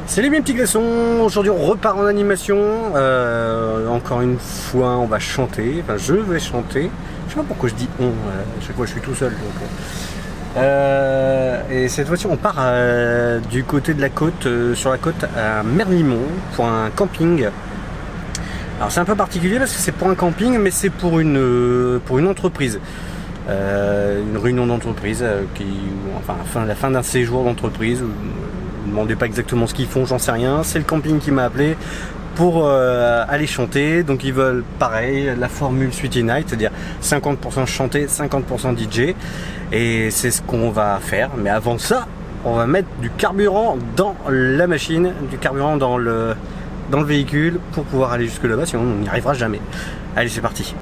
Salut mes petits glaçons, aujourd'hui on repart en animation, encore une fois on va chanter, enfin je vais chanter, je sais pas pourquoi je dis on, chaque fois je suis tout seul donc. Et cette fois-ci on part du côté de la côte, sur la côte à Merlimont pour un camping. Alors c'est un peu particulier parce que c'est pour un camping mais c'est pour une entreprise. Une réunion d'entreprise enfin la fin d'un séjour d'entreprise. Ne me demandez pas exactement ce qu'ils font, j'en sais rien. C'est le camping qui m'a appelé pour aller chanter. Donc ils veulent pareil, la formule Sweetie Night, c'est-à-dire 50% chanter, 50% DJ. Et c'est ce qu'on va faire. Mais avant ça, on va mettre du carburant dans la machine, du carburant dans le véhicule pour pouvoir aller jusque là-bas, sinon on n'y arrivera jamais. Allez, c'est parti.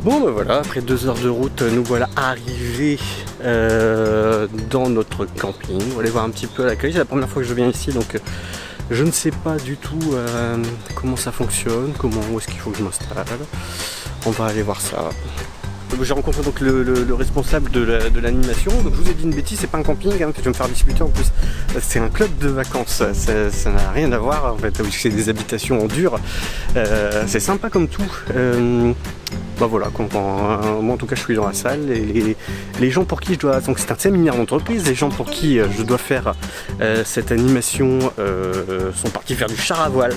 Bon ben voilà, après 2 heures de route, nous voilà arrivés dans notre camping. On va aller voir un petit peu à l'accueil, c'est la première fois que je viens ici donc je ne sais pas du tout comment ça fonctionne, où est-ce qu'il faut que je m'installe. On va aller voir ça. J'ai rencontré donc le responsable de l'animation. Donc je vous ai dit une bêtise, c'est pas un camping que je vais me faire disputer en plus. C'est un club de vacances. Ça n'a rien à voir en fait. C'est des habitations en dur. C'est sympa comme tout. Bah voilà, moi en tout cas je suis dans la salle et les gens pour qui je dois, donc c'est un séminaire d'entreprise, les gens pour qui je dois faire cette animation sont partis faire du char à voile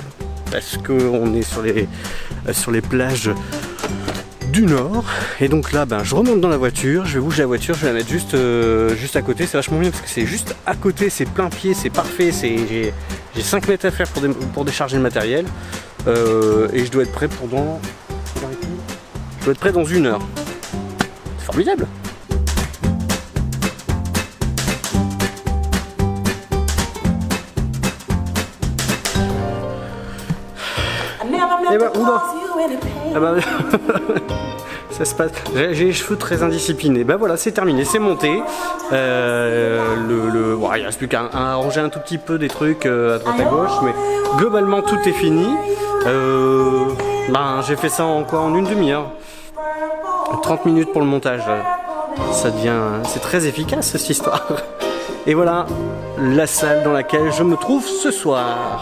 parce qu'on est sur les plages du nord. Et donc là je remonte dans la voiture, je vais bouger la voiture, je vais la mettre juste à côté. C'est vachement bien parce que c'est juste à côté, c'est plein pied, c'est parfait, j'ai 5 mètres à faire pour décharger le matériel et je dois être prêt dans 1 heure. C'est formidable. Et bah, oula. Ah bah, ça se passe. J'ai les cheveux très indisciplinés. Bah voilà, c'est terminé, c'est monté. Bon, il reste plus qu'à arranger un tout petit peu des trucs à droite à gauche, mais globalement tout est fini. J'ai fait ça en une demi-heure. 30 minutes pour le montage. C'est très efficace cette histoire. Et voilà la salle dans laquelle je me trouve ce soir.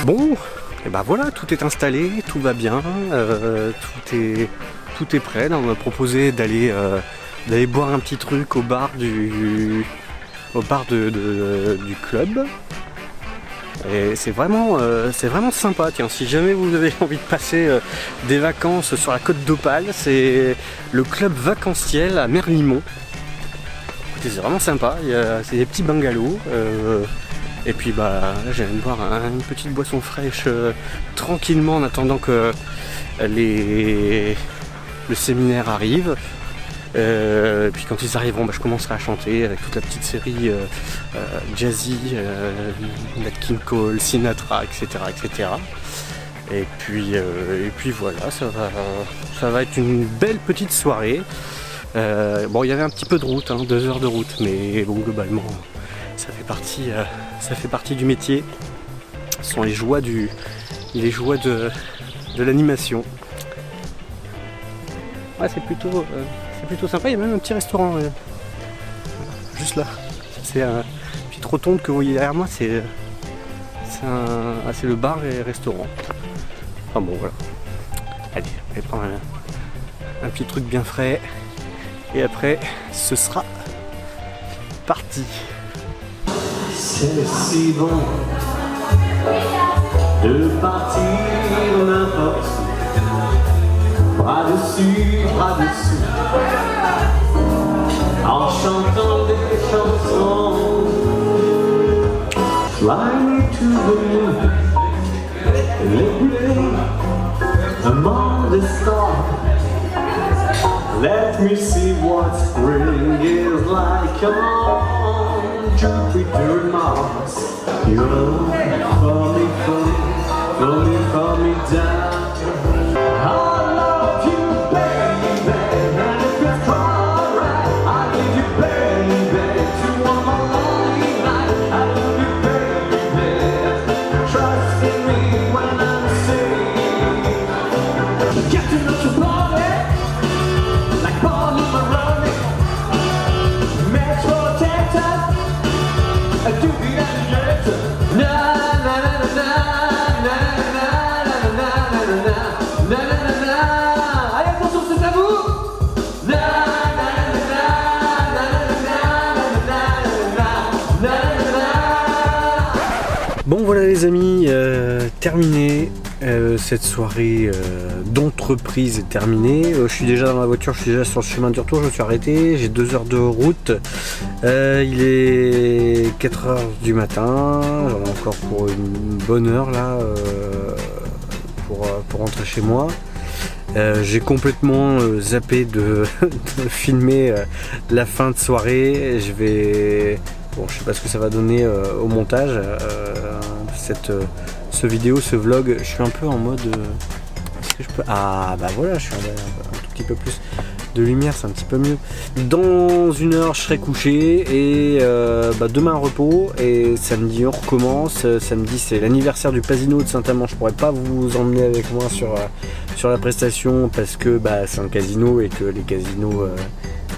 Bon, et ben voilà, tout est installé, tout va bien, tout est prêt. Là, on m'a proposé d'aller boire un petit truc au bar du club. Et c'est vraiment sympa. Tiens, si jamais vous avez envie de passer des vacances sur la côte d'Opale, c'est le club vacanciel à Merlimont. Écoutez, c'est vraiment sympa. C'est des petits bungalows. Et puis là j'allais me boire une petite boisson fraîche tranquillement en attendant que le séminaire arrive. Et puis quand ils arriveront, je commencerai à chanter avec toute la petite série jazzy, Nat King Cole, Sinatra, etc. Et puis voilà, ça va être une belle petite soirée. Bon, il y avait un petit peu de route, 2 heures de route, mais bon, globalement ça fait partie du métier. Ce sont les joies de l'animation. Ouais, c'est plutôt sympa. Il y a même un petit restaurant juste là. C'est une petite rotonde que vous voyez derrière moi. C'est le bar et restaurant. Enfin bon, voilà. Allez, on va prendre un petit truc bien frais. Et après, ce sera parti. C'est si bon de partir n'importe où. bras dessus, en chantant des chansons. Fly me to the moon, live among the stars. Let me see what spring is like on Jupiter and Mars. You're falling me down. I love you, baby, and if it's alright, I need you, baby, to one more lonely night. I love you, baby, trust in me when I'm saying, get to know your body. Allez, attention, c'est à vous. Bon voilà les amis, terminé. Cette soirée d'entreprise est terminée. Je suis déjà dans la voiture, je suis déjà sur le chemin du retour, je me suis arrêté, j'ai 2 heures de route. Il est 4 heures du matin, j'en ai encore pour une bonne heure là pour rentrer chez moi. J'ai complètement zappé de filmer la fin de soirée. Bon, je sais pas ce que ça va donner au montage. Ce vidéo, ce vlog, je suis un peu en mode. Est-ce que je peux. Ah bah voilà, je suis un tout petit peu plus de lumière, c'est un petit peu mieux. Dans 1 heure, je serai couché et demain repos et samedi on recommence. Samedi c'est l'anniversaire du Pasino de Saint-Amand. Je pourrais pas vous emmener avec moi sur la prestation parce que c'est un casino et que les casinos.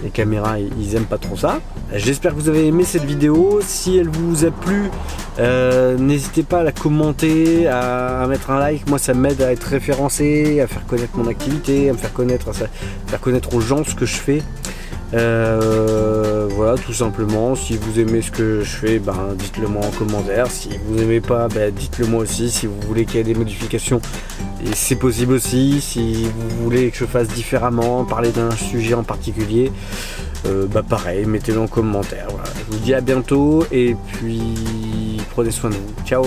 Les caméras ils aiment pas trop ça. J'espère que vous avez aimé cette vidéo. Si elle vous a plu, n'hésitez pas à la commenter, à mettre un like. Moi ça m'aide à être référencé, à faire connaître mon activité, à me faire connaître aux gens ce que je fais. Voilà, tout simplement. Si vous aimez ce que je fais, dites-le moi en commentaire. Si vous n'aimez pas, dites-le moi aussi. Si vous voulez qu'il y ait des modifications, et c'est possible aussi. Si vous voulez que je fasse différemment, parler d'un sujet en particulier, pareil, mettez-le en commentaire. Voilà. Je vous dis à bientôt et puis prenez soin de vous. Ciao.